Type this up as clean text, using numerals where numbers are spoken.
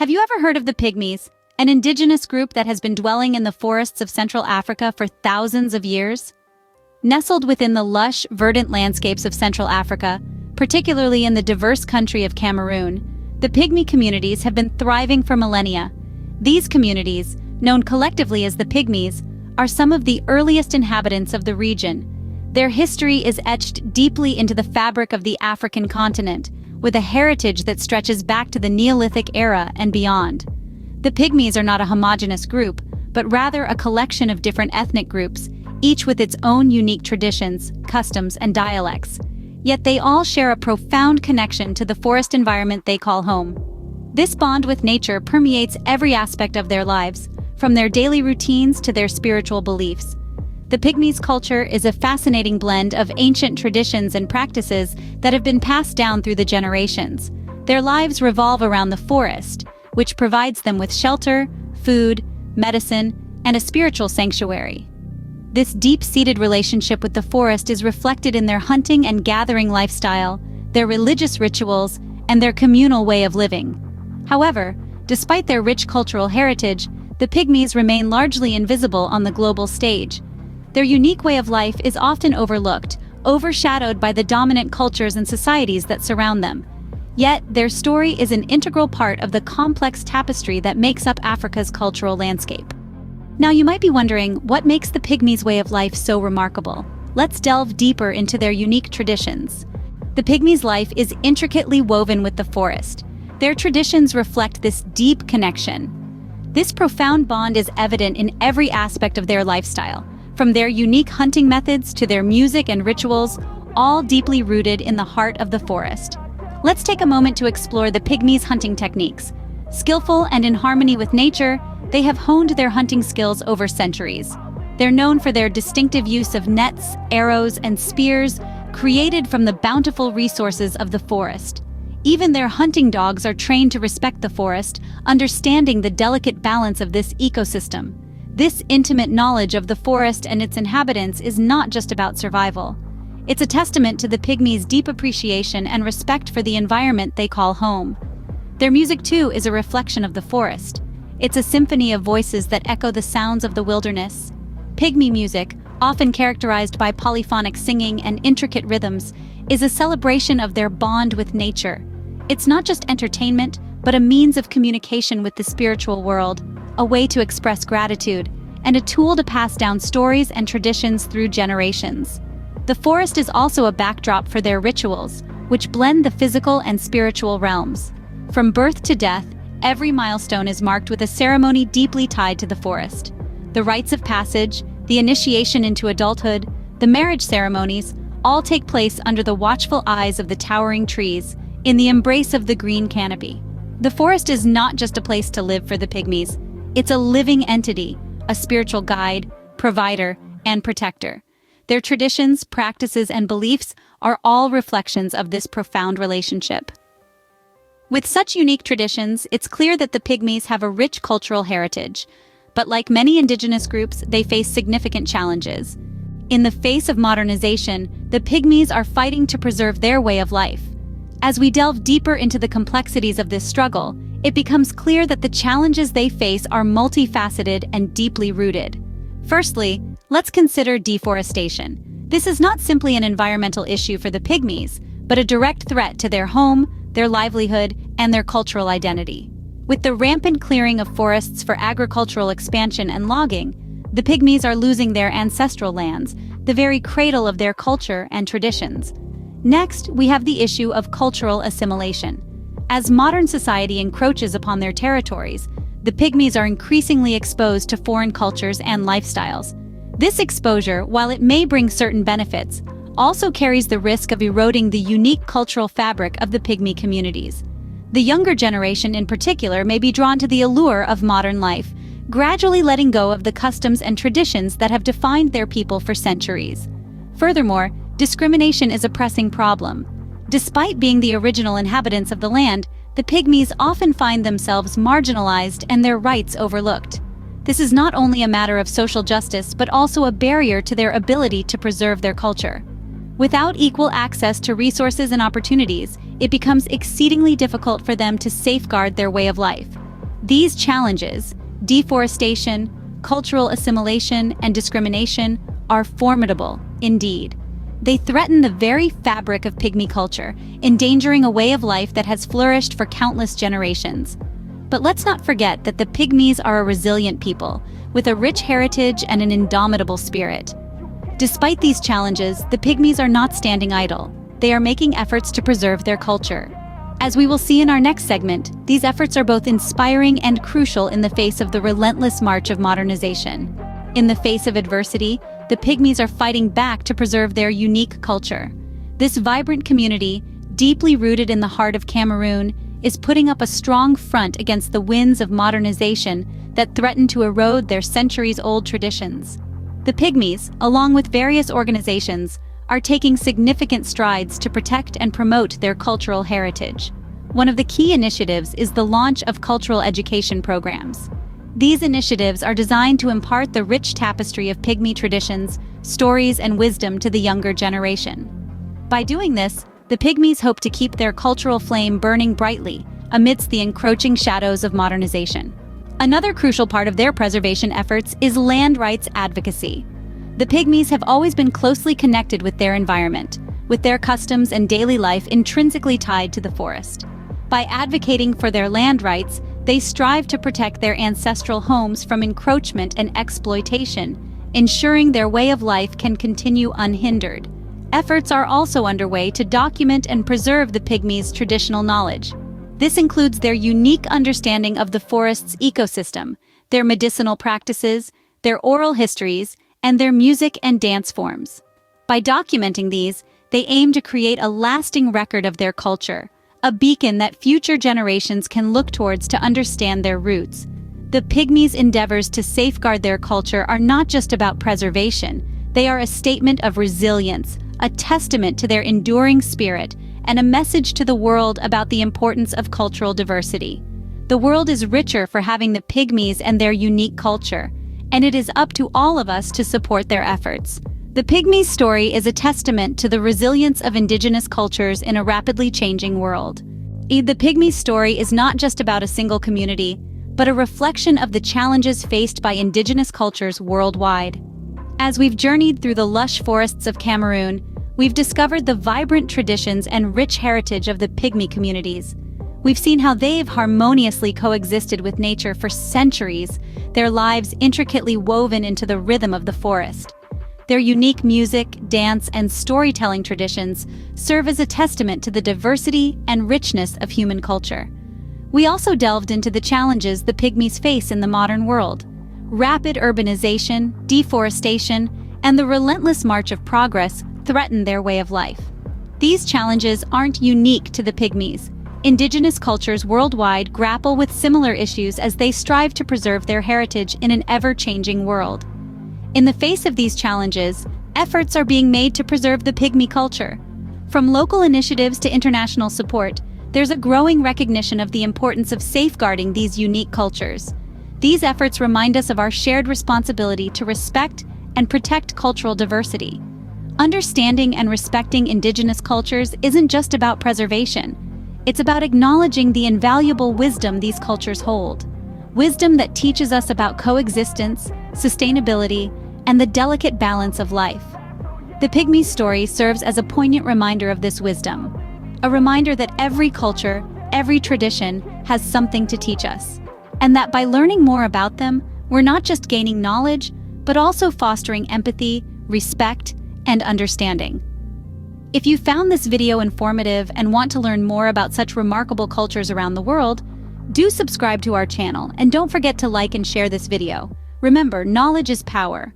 Have you ever heard of the Pygmies, an indigenous group that has been dwelling in the forests of Central Africa for thousands of years? Nestled within the lush, verdant landscapes of Central Africa, particularly in the diverse country of Cameroon, the Pygmy communities have been thriving for millennia. These communities, known collectively as the Pygmies, are some of the earliest inhabitants of the region. Their history is etched deeply into the fabric of the African continent, with a heritage that stretches back to the Neolithic era and beyond. The Pygmies are not a homogeneous group, but rather a collection of different ethnic groups, each with its own unique traditions, customs, and dialects. Yet they all share a profound connection to the forest environment they call home. This bond with nature permeates every aspect of their lives, from their daily routines to their spiritual beliefs. The Pygmies' culture is a fascinating blend of ancient traditions and practices that have been passed down through the generations. Their lives revolve around the forest, which provides them with shelter, food, medicine, and a spiritual sanctuary. This deep-seated relationship with the forest is reflected in their hunting and gathering lifestyle, their religious rituals, and their communal way of living. However, despite their rich cultural heritage, the Pygmies remain largely invisible on the global stage. Their unique way of life is often overlooked, overshadowed by the dominant cultures and societies that surround them. Yet, their story is an integral part of the complex tapestry that makes up Africa's cultural landscape. Now, you might be wondering, what makes the Pygmies' way of life so remarkable? Let's delve deeper into their unique traditions. The Pygmies' life is intricately woven with the forest. Their traditions reflect this deep connection. This profound bond is evident in every aspect of their lifestyle, from their unique hunting methods to their music and rituals, all deeply rooted in the heart of the forest. Let's take a moment to explore the Pygmies' hunting techniques. Skillful and in harmony with nature, they have honed their hunting skills over centuries. They're known for their distinctive use of nets, arrows, and spears created from the bountiful resources of the forest. Even their hunting dogs are trained to respect the forest, understanding the delicate balance of this ecosystem. This intimate knowledge of the forest and its inhabitants is not just about survival. It's a testament to the Pygmies' deep appreciation and respect for the environment they call home. Their music, too, is a reflection of the forest. It's a symphony of voices that echo the sounds of the wilderness. Pygmy music, often characterized by polyphonic singing and intricate rhythms, is a celebration of their bond with nature. It's not just entertainment, but a means of communication with the spiritual world, a way to express gratitude, and a tool to pass down stories and traditions through generations. The forest is also a backdrop for their rituals, which blend the physical and spiritual realms. From birth to death, every milestone is marked with a ceremony deeply tied to the forest. The rites of passage, the initiation into adulthood, the marriage ceremonies, all take place under the watchful eyes of the towering trees, in the embrace of the green canopy. The forest is not just a place to live for the Pygmies. It's a living entity, a spiritual guide, provider, and protector. Their traditions, practices, and beliefs are all reflections of this profound relationship. With such unique traditions, it's clear that the Pygmies have a rich cultural heritage. But like many indigenous groups, they face significant challenges. In the face of modernization, the Pygmies are fighting to preserve their way of life. As we delve deeper into the complexities of this struggle, it becomes clear that the challenges they face are multifaceted and deeply rooted. Firstly, let's consider deforestation. This is not simply an environmental issue for the Pygmies, but a direct threat to their home, their livelihood, and their cultural identity. With the rampant clearing of forests for agricultural expansion and logging, the Pygmies are losing their ancestral lands, the very cradle of their culture and traditions. Next, we have the issue of cultural assimilation. As modern society encroaches upon their territories, the Pygmies are increasingly exposed to foreign cultures and lifestyles. This exposure, while it may bring certain benefits, also carries the risk of eroding the unique cultural fabric of the Pygmy communities. The younger generation in particular may be drawn to the allure of modern life, gradually letting go of the customs and traditions that have defined their people for centuries. Furthermore, discrimination is a pressing problem. Despite being the original inhabitants of the land, the Pygmies often find themselves marginalized and their rights overlooked. This is not only a matter of social justice, but also a barrier to their ability to preserve their culture. Without equal access to resources and opportunities, it becomes exceedingly difficult for them to safeguard their way of life. These challenges, deforestation, cultural assimilation, and discrimination, are formidable indeed. They threaten the very fabric of pygmy culture, endangering a way of life that has flourished for countless generations. But let's not forget that the pygmies are a resilient people, with a rich heritage and an indomitable spirit. Despite these challenges, the pygmies are not standing idle. They are making efforts to preserve their culture. As we will see in our next segment, these efforts are both inspiring and crucial in the face of the relentless march of modernization. In the face of adversity, the pygmies are fighting back to preserve their unique culture. This vibrant community, deeply rooted in the heart of Cameroon, is putting up a strong front against the winds of modernization that threaten to erode their centuries-old traditions. The pygmies, along with various organizations, are taking significant strides to protect and promote their cultural heritage. One of the key initiatives is the launch of cultural education programs. These initiatives are designed to impart the rich tapestry of pygmy traditions, stories, and wisdom to the younger generation. By doing this, the pygmies hope to keep their cultural flame burning brightly amidst the encroaching shadows of modernization. Another crucial part of their preservation efforts is land rights advocacy. The pygmies have always been closely connected with their environment, with their customs and daily life intrinsically tied to the forest. By advocating for their land rights, they strive to protect their ancestral homes from encroachment and exploitation, ensuring their way of life can continue unhindered. Efforts are also underway to document and preserve the pygmies' traditional knowledge. This includes their unique understanding of the forest's ecosystem, their medicinal practices, their oral histories, and their music and dance forms. By documenting these, they aim to create a lasting record of their culture, a beacon that future generations can look towards to understand their roots. The pygmies' endeavors to safeguard their culture are not just about preservation, they are a statement of resilience, a testament to their enduring spirit, and a message to the world about the importance of cultural diversity. The world is richer for having the pygmies and their unique culture, and it is up to all of us to support their efforts. The pygmies' story is a testament to the resilience of indigenous cultures in a rapidly changing world. The pygmies' story is not just about a single community, but a reflection of the challenges faced by indigenous cultures worldwide. As we've journeyed through the lush forests of Cameroon, we've discovered the vibrant traditions and rich heritage of the pygmy communities. We've seen how they've harmoniously coexisted with nature for centuries, their lives intricately woven into the rhythm of the forest. Their unique music, dance, and storytelling traditions serve as a testament to the diversity and richness of human culture. We also delved into the challenges the pygmies face in the modern world. Rapid urbanization, deforestation, and the relentless march of progress threaten their way of life. These challenges aren't unique to the pygmies. Indigenous cultures worldwide grapple with similar issues as they strive to preserve their heritage in an ever-changing world. In the face of these challenges, efforts are being made to preserve the pygmy culture. From local initiatives to international support, there's a growing recognition of the importance of safeguarding these unique cultures. These efforts remind us of our shared responsibility to respect and protect cultural diversity. Understanding and respecting indigenous cultures isn't just about preservation. It's about acknowledging the invaluable wisdom these cultures hold. Wisdom that teaches us about coexistence, sustainability, and the delicate balance of life. The pygmy story serves as a poignant reminder of this wisdom, a reminder that every culture, every tradition has something to teach us, and that by learning more about them, we're not just gaining knowledge, but also fostering empathy, respect, and understanding. If you found this video informative and want to learn more about such remarkable cultures around the world, do subscribe to our channel and don't forget to like and share this video. Remember, knowledge is power.